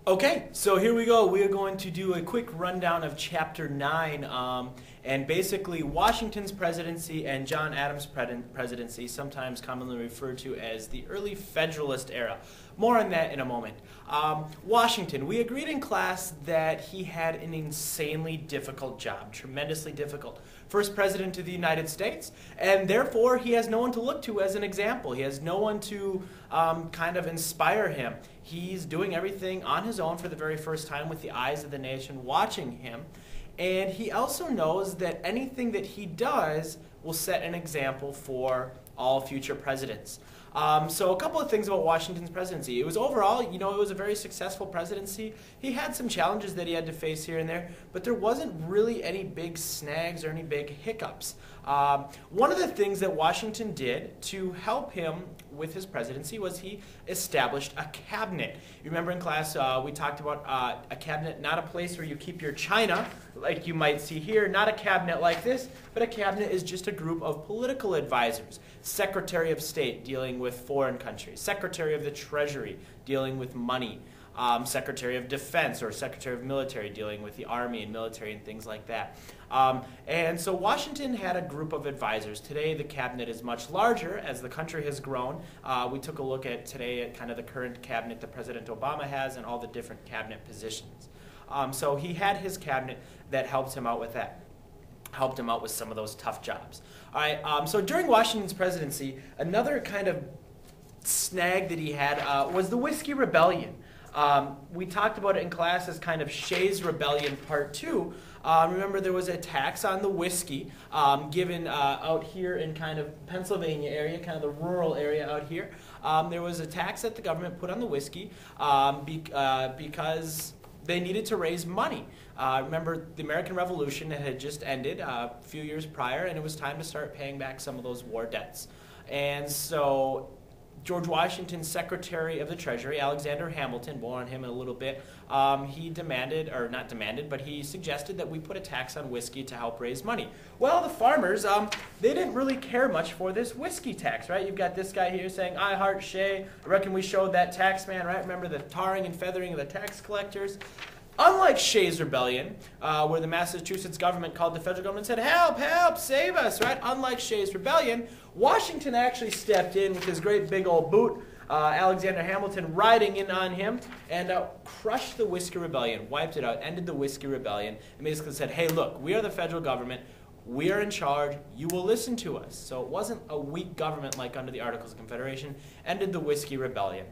Okay, so here we go. We are going to do a quick rundown of Chapter 9, and basically Washington's presidency and John Adams' presidency, sometimes commonly referred to as the early Federalist era. More on that in a moment. Washington, we agreed in class that he had an insanely difficult job, tremendously difficult. First president of the United States, and therefore he has no one to look to as an example. He has no one to kind of inspire him. He's doing everything on his own for the very first time with the eyes of the nation watching him. And he also knows that anything that he does will set an example for all future presidents. So a couple of things about Washington's presidency. It was overall, it was a very successful presidency. He had some challenges that he had to face here and there, but there wasn't really any big snags or any big hiccups. One of the things that Washington did to help him with his presidency was he established a cabinet. You remember in class we talked about a cabinet, not a place where you keep your china, like you might see here, not a cabinet like this, but a cabinet is just a group of political advisors. Secretary of State dealing with foreign countries, Secretary of the Treasury dealing with money, Secretary of Defense or Secretary of Military dealing with the Army and military and things like that. And so Washington had a group of advisors. Today the cabinet is much larger as the country has grown. We took a look at today at kind of the current cabinet that President Obama has and all the different cabinet positions. So he had his cabinet that helped him out with that. Helped him out with some of those tough jobs. All right, so during Washington's presidency, another kind of snag that he had was the Whiskey Rebellion. We talked about it in class as kind of Shays' Rebellion Part 2. Remember there was a tax on the whiskey given out here in kind of Pennsylvania area, kind of the rural area out here. There was a tax that the government put on the whiskey because they needed to raise money. Remember, the American Revolution had just ended a few years prior, and it was time to start paying back some of those war debts. And so George Washington's Secretary of the Treasury, Alexander Hamilton, more on him in a little bit, he demanded, or not demanded, but he suggested that we put a tax on whiskey to help raise money. Well, the farmers, they didn't really care much for this whiskey tax, right? You've got this guy here saying, I heart Shay, I reckon we showed that tax man, right? Remember the tarring and feathering of the tax collectors? Unlike Shays' Rebellion, where the Massachusetts government called the federal government and said, help, help, save us, right? Unlike Shays' Rebellion, Washington actually stepped in with his great big old boot, Alexander Hamilton riding in on him, and crushed the Whiskey Rebellion, wiped it out, ended the Whiskey Rebellion, and basically said, hey, look, we are the federal government, we are in charge, you will listen to us. So it wasn't a weak government like under the Articles of Confederation, ended the Whiskey Rebellion.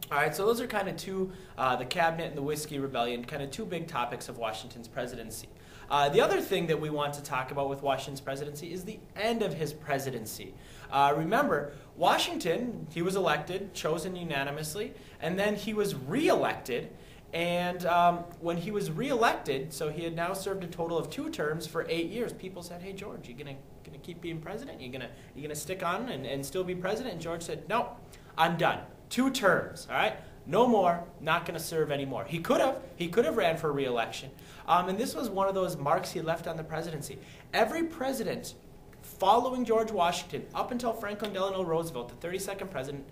All right, so those are kind of two, the cabinet and the Whiskey Rebellion, kind of two big topics of Washington's presidency. The other thing that we want to talk about with Washington's presidency is the end of his presidency. Remember, Washington, he was elected, chosen unanimously, and then he was re-elected. And when he was re-elected, so he had now served a total of 2 terms for 8 years, people said, hey, George, you gonna keep being president? You gonna stick on and still be president? And George said, no, I'm done. 2 terms, all right? No more, not going to serve anymore. He could have ran for re-election. And this was one of those marks he left on the presidency. Every president following George Washington, up until Franklin Delano Roosevelt, the 32nd president,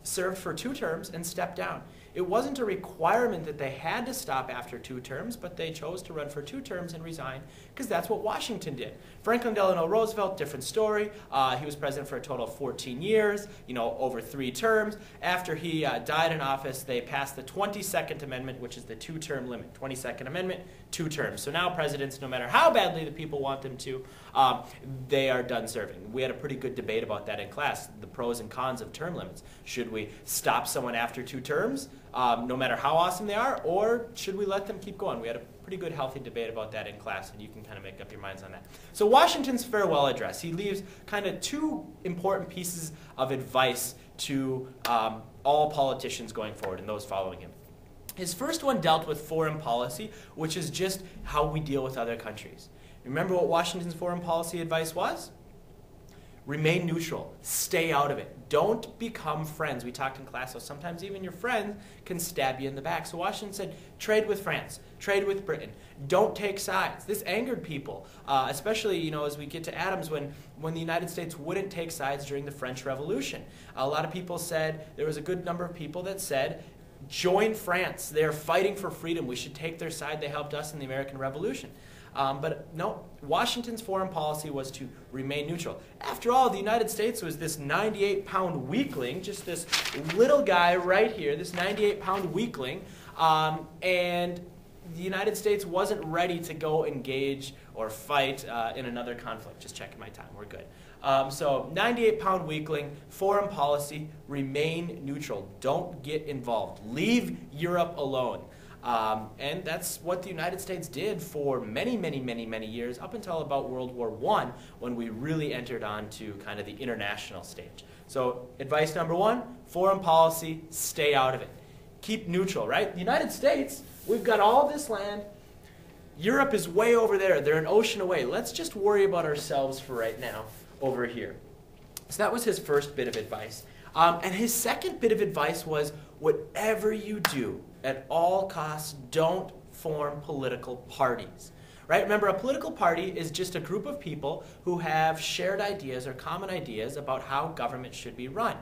served for 2 terms and stepped down. It wasn't a requirement that they had to stop after 2 terms, but they chose to run for 2 terms and resign because that's what Washington did. Franklin Delano Roosevelt, different story. He was president for a total of 14 years, over 3 terms. After he died in office, they passed the 22nd Amendment, which is the 2-term limit. 22nd Amendment, 2 terms. So now presidents, no matter how badly the people want them to, they are done serving. We had a pretty good debate about that in class, the pros and cons of term limits. Should we stop someone after 2 terms? No matter how awesome they are, or should we let them keep going? We had a pretty good, healthy debate about that in class, and you can kind of make up your minds on that. So Washington's farewell address, he leaves kind of 2 important pieces of advice to all politicians going forward and those following him. His first one dealt with foreign policy, which is just how we deal with other countries. Remember what Washington's foreign policy advice was? Remain neutral. Stay out of it. Don't become friends. We talked in class, so sometimes even your friends can stab you in the back. So Washington said, trade with France. Trade with Britain. Don't take sides. This angered people, especially as we get to Adams when the United States wouldn't take sides during the French Revolution. A lot of people said, there was a good number of people that said, join France. They're fighting for freedom. We should take their side. They helped us in the American Revolution. But no, Washington's foreign policy was to remain neutral. After all, the United States was this 98-pound weakling, just this little guy right here, this 98-pound weakling, and the United States wasn't ready to go engage or fight in another conflict. Just checking my time, we're good. So 98-pound weakling, foreign policy, remain neutral. Don't get involved. Leave Europe alone. And that's what the United States did for many, many, many, many years, up until about World War I, when we really entered onto kind of the international stage. So advice number one, foreign policy, stay out of it. Keep neutral, right? The United States, we've got all this land. Europe is way over there. They're an ocean away. Let's just worry about ourselves for right now over here. So that was his first bit of advice. And his second bit of advice was, whatever you do, at all costs, don't form political parties. Right? Remember, a political party is just a group of people who have shared ideas or common ideas about how government should be run.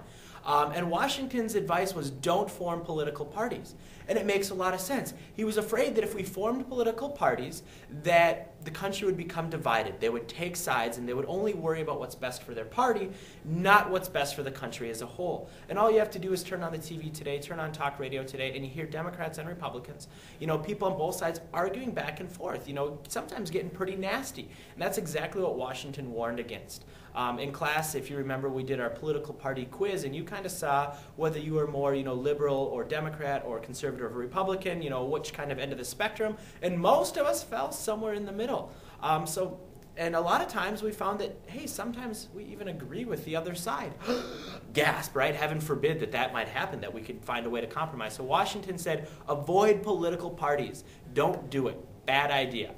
And Washington's advice was, don't form political parties. And it makes a lot of sense. He was afraid that if we formed political parties, that the country would become divided. They would take sides, and they would only worry about what's best for their party, not what's best for the country as a whole. And all you have to do is turn on the TV today, turn on talk radio today, and you hear Democrats and Republicans, people on both sides arguing back and forth, sometimes getting pretty nasty. And that's exactly what Washington warned against. In class, if you remember, we did our political party quiz, and you kind of saw whether you were more, liberal or Democrat or conservative or Republican, which kind of end of the spectrum. And most of us fell somewhere in the middle. And a lot of times we found that, hey, sometimes we even agree with the other side. Gasp, right? Heaven forbid that might happen, that we could find a way to compromise. So Washington said, avoid political parties. Don't do it. Bad idea.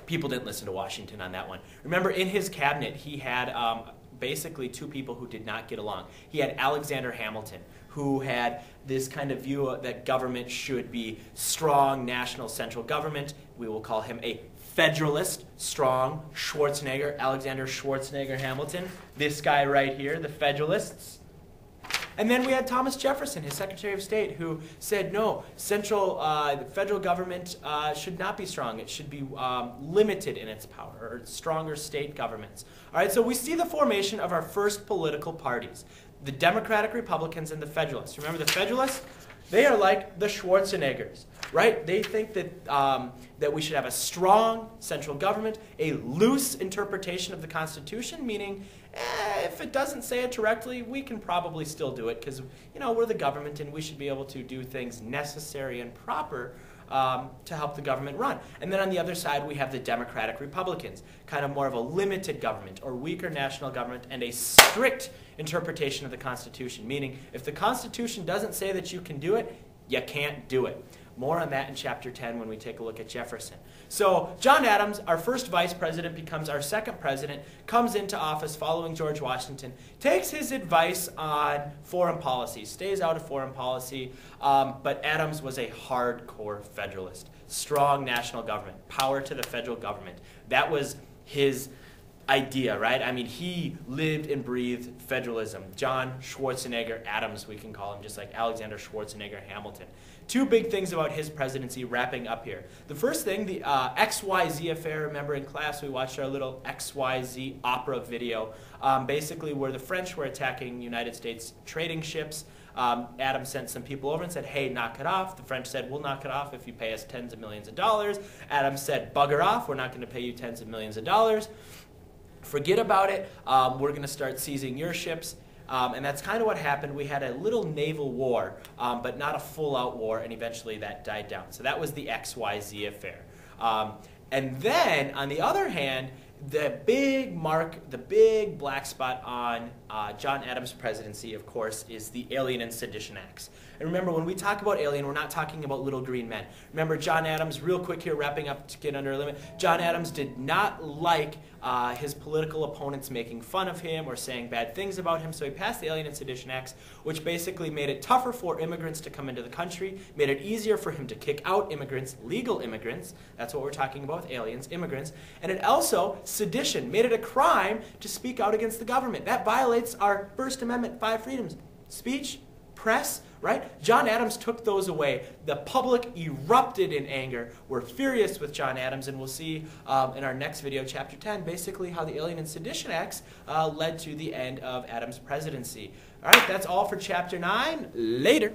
People didn't listen to Washington on that one. Remember, in his cabinet, he had basically two people who did not get along. He had Alexander Hamilton, who had this kind of view that government should be strong, national central government. We will call him a Federalist, strong, Schwarzenegger, Alexander Schwarzenegger Hamilton. This guy right here, the Federalists. And then we had Thomas Jefferson, his Secretary of State, who said, no, the federal government should not be strong. It should be limited in its power, or stronger state governments. All right, so we see the formation of our first political parties, the Democratic-Republicans and the Federalists. Remember the Federalists? They are like the Schwarzeneggers, right? They think that, that we should have a strong central government, a loose interpretation of the Constitution, meaning if it doesn't say it directly, we can probably still do it because, we're the government and we should be able to do things necessary and proper to help the government run. And then on the other side, we have the Democratic Republicans, kind of more of a limited government or weaker national government and a strict interpretation of the Constitution, meaning if the Constitution doesn't say that you can do it, you can't do it. More on that in Chapter 10 when we take a look at Jefferson. So John Adams, our first vice president, becomes our second president, comes into office following George Washington, takes his advice on foreign policy, stays out of foreign policy, but Adams was a hardcore Federalist. Strong national government, power to the federal government. That was his idea, right? I mean, he lived and breathed federalism. John Schwarzenegger Adams, we can call him, just like Alexander Schwarzenegger Hamilton. Two big things about his presidency wrapping up here. The first thing, the XYZ Affair. Remember in class we watched our little XYZ opera video, basically where the French were attacking United States trading ships. Adams sent some people over and said, hey, knock it off. The French said, we'll knock it off if you pay us tens of millions of dollars. Adams said, bugger off. We're not going to pay you tens of millions of dollars. Forget about it. We're going to start seizing your ships. And that's kind of what happened. We had a little naval war, but not a full-out war, and eventually that died down. So that was the XYZ Affair. And then, on the other hand, the big black spot on John Adams' presidency, of course, is the Alien and Sedition Acts. And remember, when we talk about alien, we're not talking about little green men. Remember, John Adams, real quick here, wrapping up to get under a limit, John Adams did not like his political opponents making fun of him or saying bad things about him, so he passed the Alien and Sedition Acts, which basically made it tougher for immigrants to come into the country, made it easier for him to kick out immigrants, legal immigrants, that's what we're talking about with aliens, immigrants, and it also, sedition, made it a crime to speak out against the government. That violates our First Amendment 5 freedoms: speech, press, right? John Adams took those away. The public erupted in anger. We're furious with John Adams, and we'll see in our next video, Chapter 10, basically how the Alien and Sedition Acts led to the end of Adams' presidency. All right, that's all for Chapter 9. Later.